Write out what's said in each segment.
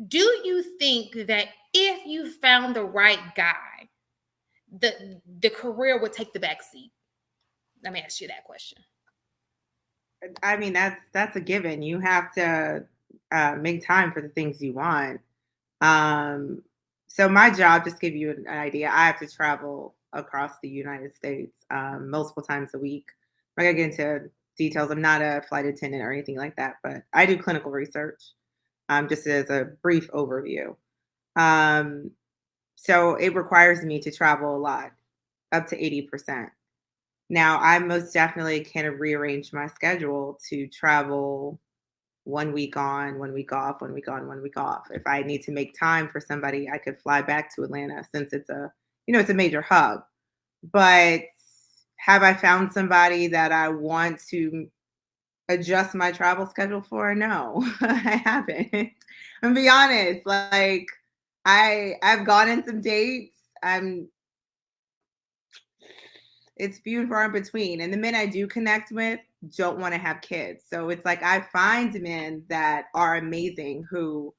Do you think that if you found the right guy, the career would take the back seat? Let me ask you that question. I mean, that's a given. You have to make time for the things you want. Um, so my job, just to give you an idea, I have to travel across the United States multiple times a week. I'm not gonna get into details. I'm not a flight attendant or anything like that, but I do clinical research. Just as a brief overview. Um, so it requires me to travel a lot, up to 80%. Now, I most definitely can rearrange my schedule to travel 1 week on, 1 week off, 1 week on, 1 week off. If I need to make time for somebody, I could fly back to Atlanta since it's a major hub. But have I found somebody that I want to adjust my travel schedule for? No, I haven't. I'm gonna be honest. Like I've gone in some dates. It's few and far in between. And the men I do connect with don't want to have kids. So it's like I find men that are amazing who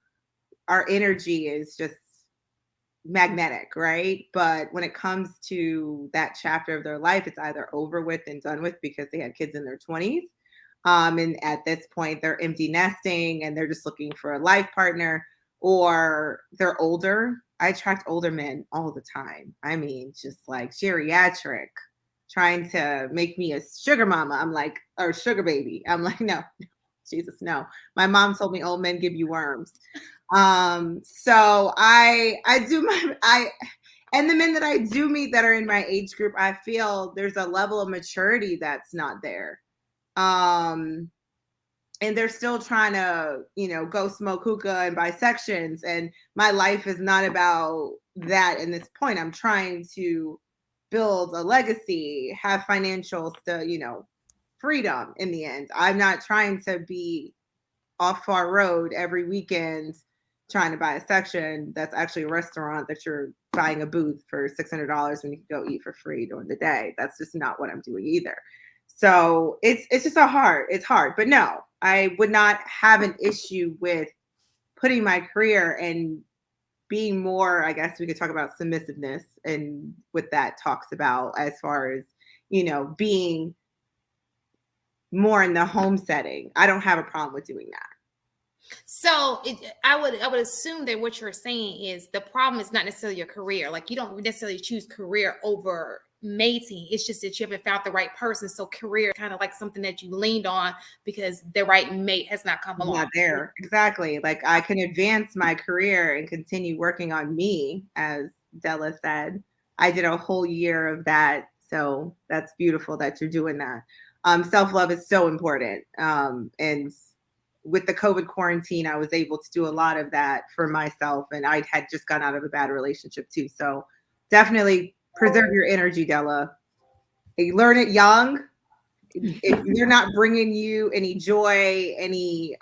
our energy is just magnetic, right? But when it comes to that chapter of their life, it's either over with and done with because they had kids in their 20s. And at this point, they're empty nesting and they're just looking for a life partner, or they're older. I attract older men all the time. I mean, just like geriatric, trying to make me a sugar mama. I'm like, or sugar baby. I'm like, no, Jesus, no. My mom told me old men give you worms. So I do my I and the men that I do meet that are in my age group, I feel there's a level of maturity that's not there. Um and they're still trying to, go smoke hookah and buy sections. And my life is not about that in this point. I'm trying to build a legacy, have financial, freedom in the end. I'm not trying to be off Far Road every weekend trying to buy a section that's actually a restaurant that you're buying a booth for $600 when you can go eat for free during the day. That's just not what I'm doing either. So it's just it's hard. But no, I would not have an issue with putting my career and being more, I guess we could talk about submissiveness and what that talks about as far as, being more in the home setting. I don't have a problem with doing that. So I would assume that what you're saying is the problem is not necessarily your career. Like you don't necessarily choose career over mating. It's just that you haven't found the right person. So career is kind of like something that you leaned on because the right mate has not come along. Not there. Exactly. Like I can advance my career and continue working on me, as Della said. I did a whole year of that. So that's beautiful that you're doing that. Self-love is so important. And with the COVID quarantine, I was able to do a lot of that for myself. And I had just gone out of a bad relationship too. So definitely preserve your energy, Della. You learn it young. If they're not bringing you any joy, any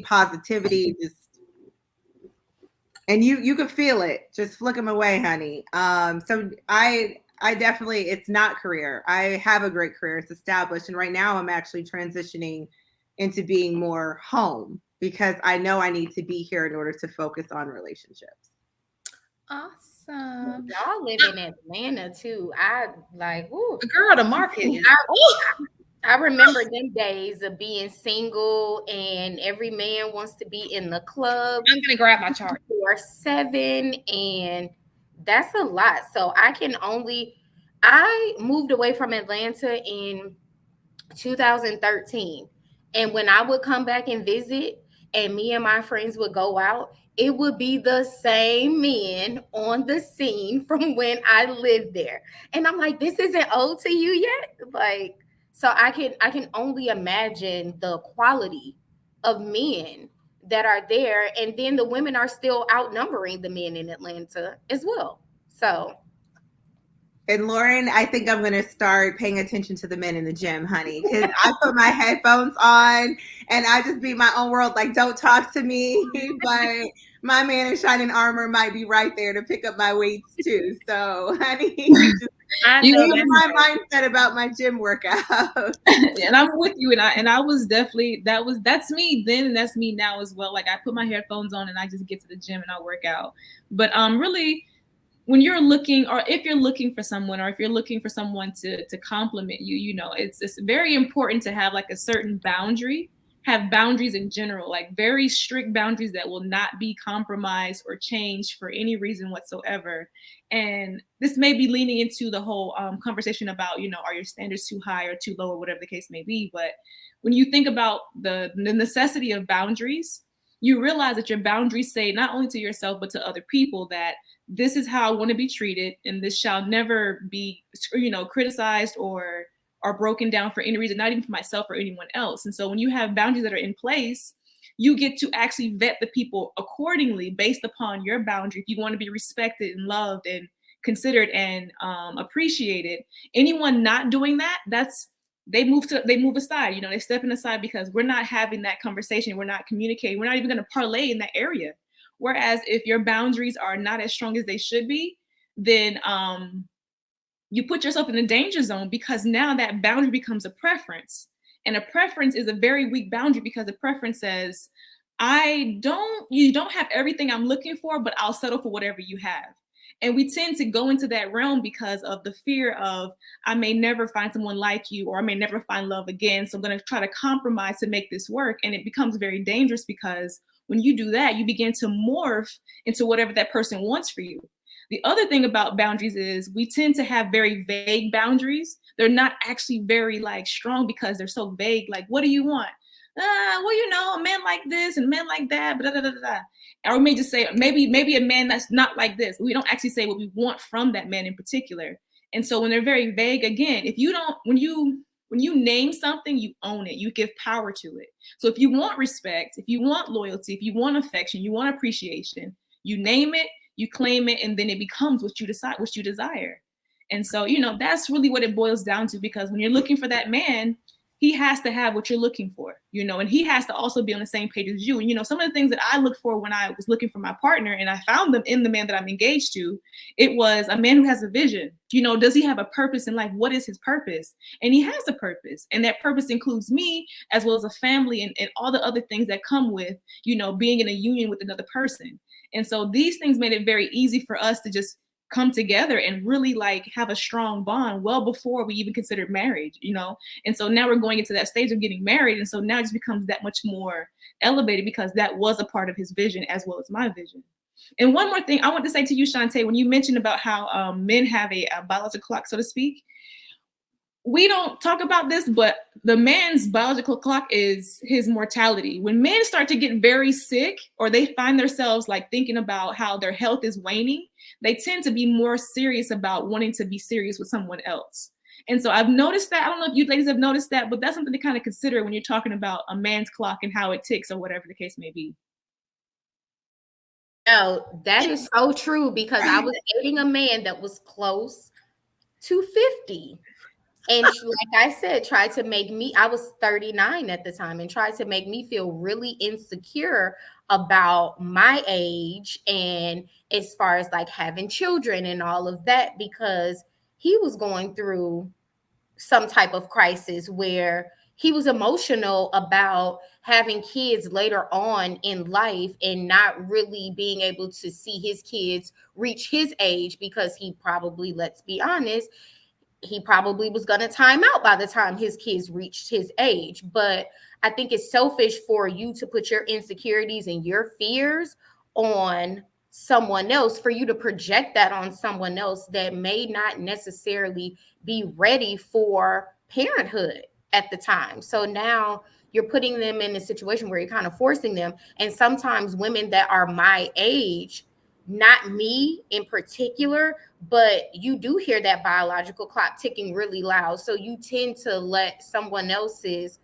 positivity, just and you could feel it, just flick them away, honey. So I definitely, it's not career. I have a great career, it's established, and right now I'm actually transitioning into being more home because I know I need to be here in order to focus on relationships. Awesome. Y'all live in Atlanta too. I like, ooh, Girl, the market is I remember them days of being single and every man wants to be in the club I'm gonna grab my chart. or seven, and that's a lot. So I moved away from Atlanta in 2013. And when I would come back and visit, and me and my friends would go out, it would be the same men on the scene from when I lived there. And I'm like, this isn't old to you yet? Like, so I can only imagine the quality of men that are there. And then the women are still outnumbering the men in Atlanta as well. So And Lauren, I think I'm going to start paying attention to the men in the gym, honey, because I put my headphones on and I just be in my own world. Like, don't talk to me. But my man in shining armor might be right there to pick up my weights too. So, honey, just I You know, know change that's my mindset about my gym workout. and I'm with you, and I was definitely that's me then, and that's me now as well. Like I put my headphones on and I just get to the gym and I work out. But really, when you're looking, or if you're looking for someone, or if you're looking for someone to compliment you, you know, it's very important to have like a certain boundary, have boundaries in general, like very strict boundaries that will not be compromised or changed for any reason whatsoever. And this may be leaning into the whole conversation about, you know, are your standards too high or too low or whatever the case may be. But when you think about the necessity of boundaries, you realize that your boundaries say not only to yourself but to other people that this is how I want to be treated, and this shall never be, you know, criticized or broken down for any reason, not even for myself or anyone else. And so when you have boundaries that are in place, you get to actually vet the people accordingly based upon your boundary. If you want to be respected and loved and considered and appreciated, anyone not doing that, that's they move aside. You know, they're stepping aside because we're not having that conversation. We're not communicating. We're not even going to parlay in that area. Whereas if your boundaries are not as strong as they should be, then you put yourself in a danger zone, because now that boundary becomes a preference. And a preference is a very weak boundary, because a preference says, you don't have everything I'm looking for, but I'll settle for whatever you have. And we tend to go into that realm because of the fear of, I may never find someone like you, or I may never find love again. So I'm going to try to compromise to make this work. And it becomes very dangerous, because when you do that, you begin to morph into whatever that person wants for you. The other thing about boundaries is we tend to have very vague boundaries. They're not actually very like strong because they're so vague. Like, what do you want? Well, you know, a man like this and men like that, blah, blah, blah, blah. Or we may just say maybe a man that's not like this. We don't actually say what we want from that man in particular. And so when they're very vague, again, if you don't, when you name something, you own it. You give power to it. So if you want respect, if you want loyalty, if you want affection, you want appreciation, you name it, you claim it, and then it becomes what you decide, what you desire. And so, you know, that's really what it boils down to, because when you're looking for that man, he has to have what you're looking for, you know, and he has to also be on the same page as you. And, you know, some of the things that I looked for when I was looking for my partner, and I found them in the man that I'm engaged to, it was a man who has a vision. You know, does he have a purpose in life? What is his purpose? And he has a purpose. And that purpose includes me, as well as a family and all the other things that come with, you know, being in a union with another person. And so these things made it very easy for us to just come together and really like have a strong bond well before we even considered marriage, you know. And so now we're going into that stage of getting married, and so now it just becomes that much more elevated, because that was a part of his vision as well as my vision. And one more thing I want to say to you, Shantae, when you mentioned about how men have a biological clock, so to speak, we don't talk about this, but the man's biological clock is his mortality. When men start to get very sick, or they find themselves like thinking about how their health is waning, they tend to be more serious about wanting to be serious with someone else. And so I've noticed that. I don't know if you ladies have noticed that, but that's something to kind of consider when you're talking about a man's clock and how it ticks, or whatever the case may be. No, that is so true, because I was dating a man that was close to 50. And like I said, tried to make me, I was 39 at the time, and tried to make me feel really insecure about my age, and as far as like having children and all of that, because he was going through some type of crisis where he was emotional about having kids later on in life and not really being able to see his kids reach his age, because he probably, let's be honest, he probably was going to time out by the time his kids reached his age. But I think it's selfish for you to put your insecurities and your fears on someone else, for you to project that on someone else that may not necessarily be ready for parenthood at the time. So now you're putting them in a situation where you're kind of forcing them. And sometimes women that are my age, not me in particular, but you do hear that biological clock ticking really loud. So you tend to let someone else's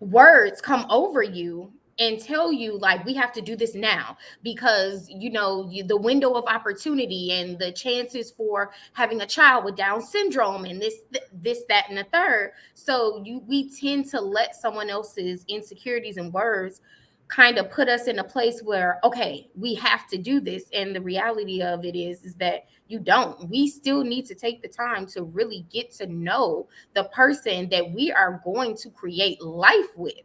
words come over you, and tell you like we have to do this now because the window of opportunity and the chances for having a child with Down syndrome and this that and the third. So we tend to let someone else's insecurities and words kind of put us in a place where, okay, we have to do this. And the reality of it is that you don't. We still need to take the time to really get to know the person that we are going to create life with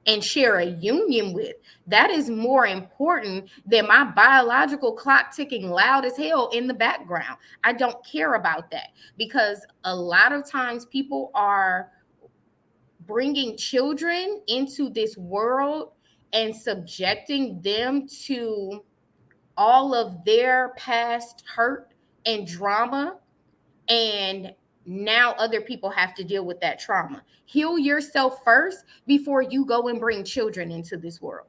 and share a union with. That is more important than my biological clock ticking loud as hell in the background. I don't care about that because a lot of times people are bringing children into this world and subjecting them to all of their past hurt and drama, and now other people have to deal with that trauma. Heal yourself first before you go and bring children into this world.